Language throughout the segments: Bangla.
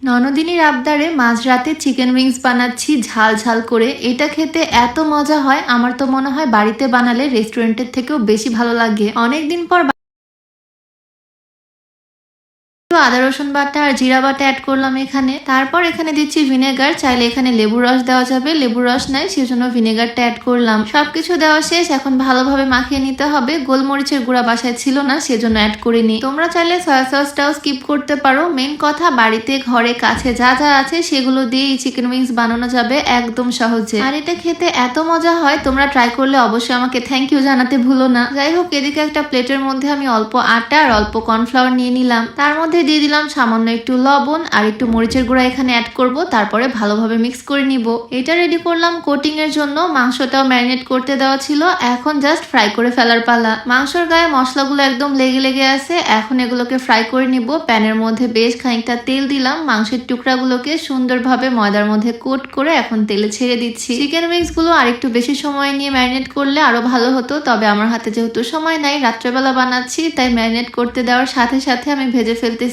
ননদিনীর আবদারে মাঝরাতে চিকেন উইংস বানাচ্ছি ঝাল ঝাল করে। এটা খেতে এত মজা হয়, আমার তো মনে হয় বাড়িতে বানালে রেস্টুরেন্টের থেকেও বেশি ভালো লাগে। অনেকদিন পর আদা রসুন বাটা আর জিরা বাটা অ্যাড করলাম এখানে। তারপর এখানে দিচ্ছি ভিনেগার, চাইলে এখানে লেবুর রস দেওয়া যাবে, লেবুর রস নাই সেজন্য ভিনেগারটা অ্যাড করলাম। সবকিছু দেওয়া শেষ, এখন ভালোভাবে মাখিয়ে নিতে হবে। গোলমরিচের গুঁড়া বাসায় ছিল না সেজন্য অ্যাড করিনি। তোমরা চাইলে সয়া সসটাও স্কিপ করতে পারো। মেন কথা বাড়িতে ঘরে কাছে যা যা আছে সেগুলো দিয়ে চিকেন উইংস বানানো যাবে একদম সহজে। আর এটা খেতে এত মজা হয়, তোমরা ট্রাই করলে অবশ্যই আমাকে থ্যাংক ইউ জানাতে ভুলো না। যাই হোক, এদিকে একটা প্লেটের মধ্যে আমি অল্প আটা আর অল্প কর্নফ্লাওয়ার নিয়ে নিলাম। তার মধ্যে দিয়ে দিলাম সামান্য একটু লবণ আর একটু মরিচের গুঁড়া এখানে অ্যাড করব। তারপরে ভালোভাবে মিক্স করে নিব। এটা রেডি করলাম কোটিং এর জন্য। মাংসটাও ম্যারিনেট করতে দেওয়া ছিল, এখন জাস্ট ফ্রাই করে ফেলার পালা। মাংসর গায়ে মশলাগুলো একদম লেগে লেগে আছে, এখন এগুলোকে ফ্রাই করে নিব। প্যানের মধ্যে বেশ খানিকটা তেল দিলাম, মাংসের টুকরাগুলোকে সুন্দরভাবে ময়দার মধ্যে কোট করে এখন তেলে ছেড়ে দিচ্ছি। চিকেন উইংস গুলো আরেকটু বেশি সময় নিয়ে ম্যারিনেট করলে আরো ভালো হতো, তবে আমার হাতে যেহেতু সময় নাই, রাত্রেবেলা বানাচ্ছি, তাই ম্যারিনেট করতে দেওয়ার সাথে সাথে আমি ভেজে ফেলতেছি।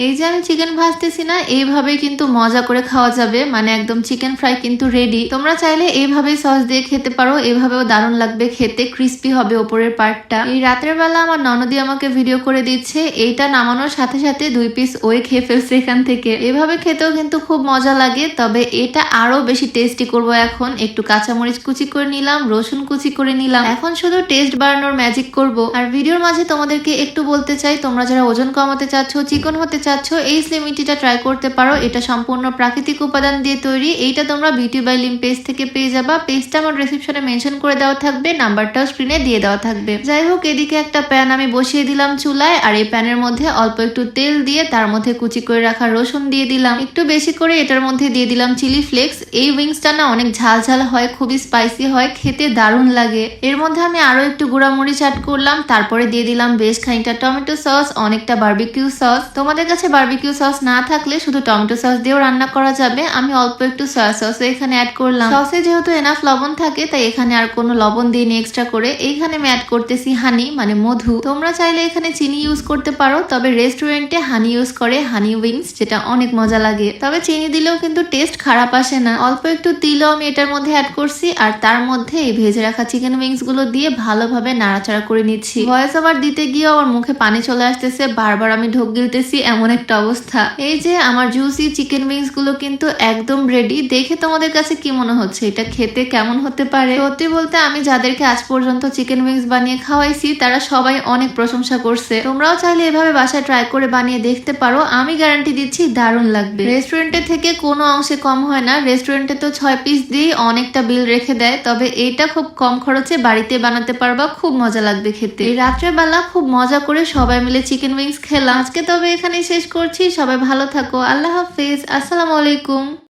এই যে আমি চিকেন ভাজতেছি না, এইভাবে কিন্তু মজা করে খাওয়া যাবে, মানে একদম চিকেন ফ্রাই কিন্তু রেডি। তোমরা চাইলে এইভাবেই সস দিয়ে খেতে পারো, এভাবেও দারুণ লাগবে খেতে, ক্রিস্পি হবে ওপরের পার্টটা। এই রাতের বেলা আমার ননদি আমাকে ভিডিও করে দিচ্ছে, এইটা নামানোর সাথে সাথে 2 পিস ওই খেয়ে ফেলছে এখান থেকে। এভাবে খেতেও কিন্তু খুব মজা লাগে, তবে এটা আরো বেশি টেস্টি করব। এখন একটু কাঁচামরিচ কুচি করে নিলাম, রসুন কুচি করে নিলাম, এখন শুধু টেস্ট বাড়ানোর ম্যাজিক করব। আর ভিডিওর মাঝে তোমাদেরকে একটু বলতে চাই, তোমরা যারা ওজন কমাতে চাচ্ছ, চিকন হতে চাচ্ছ, এই স্লিমিটিটা ট্রাই করতে পারো। এটা সম্পূর্ণ প্রাকৃতিক উপাদান দিয়ে তৈরি। এইটা তোমরা বিউটি বাই লিম পেজ থেকে পেয়ে যাবা। পেজটা আমার ডেসক্রিপশনে মেনশন করে দেওয়া থাকবে, নাম্বারটাও স্ক্রিনে দিয়ে দেওয়া থাকবে। যাই হোক, এদিকে একটা প্যান আমি বসিয়ে দিলাম চুলায়, আর এই প্যানের মধ্যে অল্প একটু তেল দিয়ে তার মধ্যে কুচি করে রাখা রসুন দিয়ে দিলাম। একটু বেশি করে এটার মধ্যে দিয়ে দিলাম চিলি ফ্লেক্স। এই উইংসটা না অনেক ঝাল ঝাল হয়, খুবই স্পাইসি হয়, খেতে দারুণ লাগে। এর মধ্যে আমি আরো একটু গুঁড়া মরিচ অ্যাড করলাম, তারপরে দিয়ে দিলাম বেশ খানিকটা টমেটো সস, অনেকটা বারবিকিউ সস। তোমাদের কাছে বারবিকিউ সস না থাকলে শুধু টমেটো সস দিয়েও রান্না করা যাবে। আমি অল্প একটু সয়া সস এখানে অ্যাড করলাম। সসে যেহেতু এনাফ লবণ থাকে, তাই এখানে আর কোনো লবণ দিইনি এক্সট্রা করে। এইখানে আমি অ্যাড করতেছি হানি, মানে মধু। তোমরা চাইলে এখানে চিনি ইউজ করতে পারো, তবে রেস্টুরেন্টে হানি ইউজ করে, হানি উইংস, যেটা অনেক মজা লাগে। তবে চিনি দিলেও কিন্তু টেস্ট খারাপ আসে না। অল্প একটু তিলও আমি এটার মধ্যে অ্যাড করছি, আর তার মধ্যে এই ভেজে রাখা চিকেন উইংস গুলো দিয়ে ভালোভাবে নাড়াচাড়া করে নিচ্ছি। ভয়েস ওভার দিতে গিয়ে আমার মুখে পানি চলে আসতেছে, বারবার আমি ঢোক গিলতেছি, এমন একটা অবস্থা। এই যে আমার জুসি চিকেন উইংস গুলো কিন্তু একদম রেডি। দেখে তোমাদের কাছে কি মনে হচ্ছে এটা খেতে কেমন হতে পারে? সত্যি বলতে আমি যাদেরকে আজ পর্যন্ত চিকেন উইংস বানিয়ে খাওয়াইছি তারা সবাই অনেক প্রশংসা করছে। তোমরাও চাইলে এভাবে বাসায় ট্রাই করে বানিয়ে দেখতে পারো, আমি গ্যারান্টি দিচ্ছি দারুণ লাগবে। রেস্টুরেন্টের থেকে কোনো অংশে কম হয় না। রেস্টুরেন্টে তো 6 পিস দিয়ে অনেকটা বিল রেখে দেয়, তবে এইটা খুব কম খরচে বাড়িতে বানাতে পারবা, খুব মজা লাগবে খেতে। এই রাত্রের বেলা খুব মজা করে সবাই মিলে চিকেন উইংস খেলাম আজকে। তবে এখানেই শেষ করছি, সবাই ভালো থাকো, আল্লাহ হাফেজ, আসসালামু আলাইকুম।